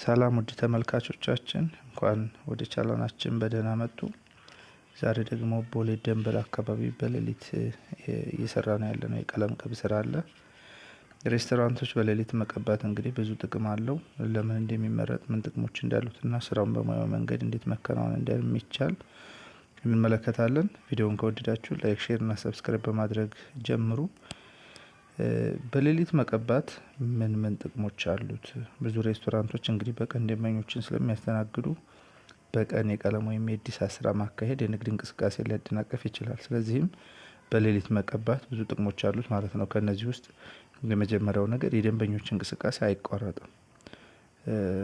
ሰላም ውድ ተመልካቾቻችን እንኳን ወደ ቻናላችን በደህና መጡ። ዛሬ ደግሞ ቦሌ ደንበል አካባቢ በሌሊት እየሰራ ነው ያለነው የቀለም ቅብ ስራ አለ። ሬስቶራንቶች በሌሊት መቀባት እንግዲህ ብዙ ጥቅም አለው። ለምን እንደሚመረጥ ምን ጥቅሞች እንዳሉትና ስራውን በሙያው መንገድ እንዴት መከናወን እንደሚቻል እንመለከታለን። ቪዲዮውን ከወደዳችሁ ላይክ፣ ሼር እና ሰብስክራይብ በማድረግ ጀምሩ። በሌሊት መቀባት ምን ምን ጥቅሞች አሉት? ብዙ ሬስቶራንቶች እንግዲህ በቀን ደንበኞችን ስለሚያስተናግዱ በቀን የቀለም ወይም የእድሳት ስራ ማካሄድ የንግድ እንቅስቃሴ ሊያደናቀፍ ይችላል። ስለዚህም በሌሊት መቀባት ብዙ ጥቅሞች አሉት ማለት ነው። ከነዚህ ውስጥ የመጀመሪያው ነገር የደንበኞች እንቅስቃሴ አይቋረጥም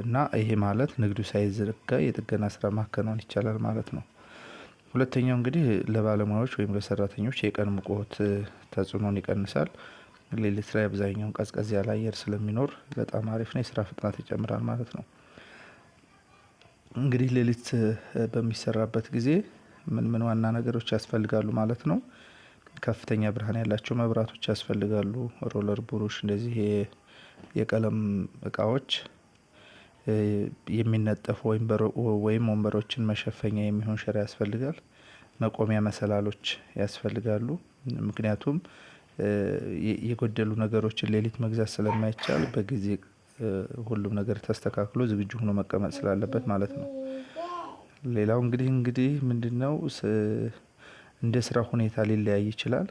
እና ይሄ ማለት ንግዱ ሳይዘጋ የጥገና ስራ ማከናወን ይቻላል ማለት ነው። ሁለተኛው እንግዲህ ለባለሙያዎች ወይም ለሰራተኞች የቀን ሙቀት ተጽዕኖን ይቀንሳል። ሌሊት ላይ አብዛኛውን ቀዝቀዝ ያለ አየር ስለሚኖር በጣም አሪፍ ነው፣ የስራ ፍጥነት ይጨምራል ማለት ነው። እንግዲህ ሌሊት በሚሰራበት ጊዜ ምን ምን ዋና ነገሮች ያስፈልጋሉ ማለት ነው? ከፍተኛ ብርሃን ያላቸው መብራቶች ያስፈልጋሉ። ሮለር፣ ብሩሽ፣ እንደዚህ የቀለም እቃዎች፣ የሚነጠፉ ወይም ወንበሮችን መሸፈኛ የሚሆን ሸራ ያስፈልጋል። መቆሚያ መሰላሎች ያስፈልጋሉ። ምክንያቱም የጎደሉ ነገሮችን ሌሊት መግዛት ስለማይቻል በጊዜ ሁሉም ነገር ተስተካክሎ ዝግጁ ሆኖ መቀመጥ ስላለበት ማለት ነው። ሌላው እንግዲህ ምንድነው እንደ ስራ ሁኔታ ሊለያይ ይችላል።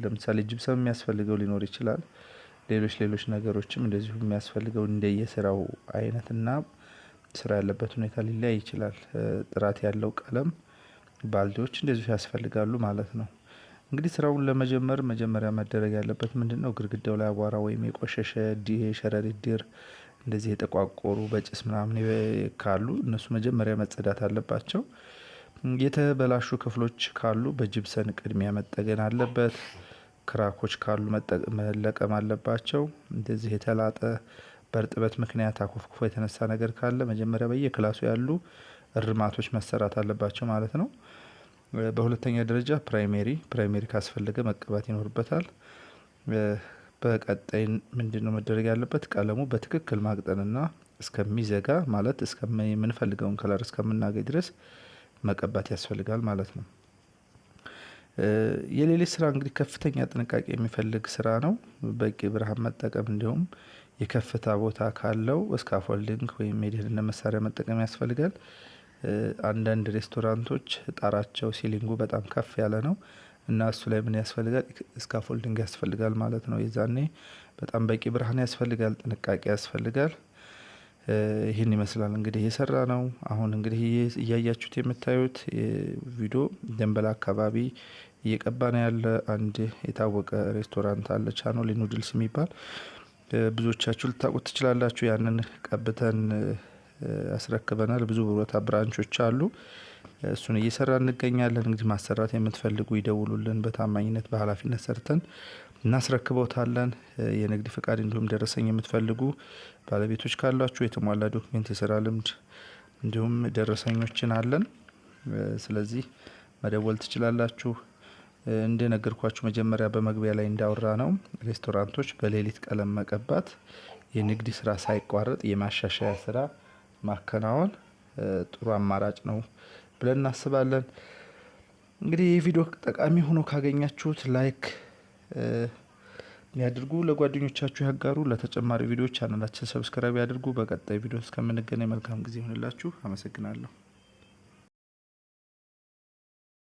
ለምሳሌ ጅብሰም የሚያስፈልገው ሊኖር ይችላል። ሌሎች ነገሮችም እንደዚሁ የሚያስፈልገው እንደየስራው አይነትና ስራ ያለበት ሁኔታ ሊለያይ ይችላል። ጥራት ያለው ቀለም፣ ባልዲዎች እንደዚሁ ያስፈልጋሉ ማለት ነው። እንግዲህ ስራውን ለመጀመር መጀመሪያ መደረግ ያለበት ምንድነው? ግድግዳው ላይ አቧራ ወይም የቆሸሸ የሸረሪት ድር እንደዚህ የተቋቆሩ በጭስ ምናምን ካሉ እነሱ መጀመሪያ መጸዳት አለባቸው። የተበላሹ ክፍሎች ካሉ በጅብሰን ቅድሚያ መጠገን አለበት። ክራኮች ካሉ መለቀም አለባቸው። እንደዚህ የተላጠ በእርጥበት ምክንያት አኮፍኩፎ የተነሳ ነገር ካለ መጀመሪያ በየክላሱ ያሉ እርማቶች መሰራት አለባቸው ማለት ነው። በሁለተኛ ደረጃ ፕራይሜሪ ካስፈለገ መቀባት ይኖርበታል። በቀጣይ ምንድነው መደረግ ያለበት? ቀለሙ በትክክል ማቅጠንና እስከሚዘጋ ማለት የምንፈልገውን ከለር እስከምናገኝ ድረስ መቀባት ያስፈልጋል ማለት ነው። የሌሊት ስራ እንግዲህ ከፍተኛ ጥንቃቄ የሚፈልግ ስራ ነው። በቂ ብርሃን መጠቀም እንዲሁም የከፍታ ቦታ ካለው ስካፎልዲንግ ወይም የደህንነት መሳሪያ መጠቀም ያስፈልጋል። አንዳንድ ሬስቶራንቶች ጣራቸው ሲሊንጉ በጣም ከፍ ያለ ነው እና እሱ ላይ ምን ያስፈልጋል? ስካፎልዲንግ ያስፈልጋል ማለት ነው። የዛኔ በጣም በቂ ብርሃን ያስፈልጋል፣ ጥንቃቄ ያስፈልጋል። ይህን ይመስላል እንግዲህ የሰራ ነው። አሁን እንግዲህ እያያችሁት የምታዩት ቪዲዮ ደንበል አካባቢ እየቀባ ነው ያለ አንድ የታወቀ ሬስቶራንት አለ፣ ቻኖሊ ኑድልስ የሚባል ብዙዎቻችሁ ልታውቁት ትችላላችሁ። ያንን ቀብተን አስረክበናል። ብዙ ቦታ ብራንቾች አሉ። እሱን እየሰራ እንገኛለን። እንግዲህ ማሰራት የምትፈልጉ ይደውሉልን። በታማኝነት በኃላፊነት ሰርተን እናስረክበውታለን። የንግድ ፍቃድ እንዲሁም ደረሰኝ የምትፈልጉ ባለቤቶች ካላችሁ የተሟላ ዶክሜንት፣ የስራ ልምድ እንዲሁም ደረሰኞችን አለን። ስለዚህ መደወል ትችላላችሁ። እንደነገርኳችሁ መጀመሪያ በመግቢያ ላይ እንዳወራ ነው ሬስቶራንቶች በሌሊት ቀለም መቀባት የንግድ ስራ ሳይቋረጥ የማሻሻያ ስራ ማከናወን ጥሩ አማራጭ ነው ብለን እናስባለን። እንግዲህ ይህ ቪዲዮ ጠቃሚ ሆኖ ካገኛችሁት ላይክ ያድርጉ፣ ለጓደኞቻችሁ ያጋሩ። ለተጨማሪ ቪዲዮዎች ቻናላችን ሰብስክራይብ ያድርጉ። በቀጣይ ቪዲዮ እስከምንገናኝ መልካም ጊዜ ይሁንላችሁ። አመሰግናለሁ።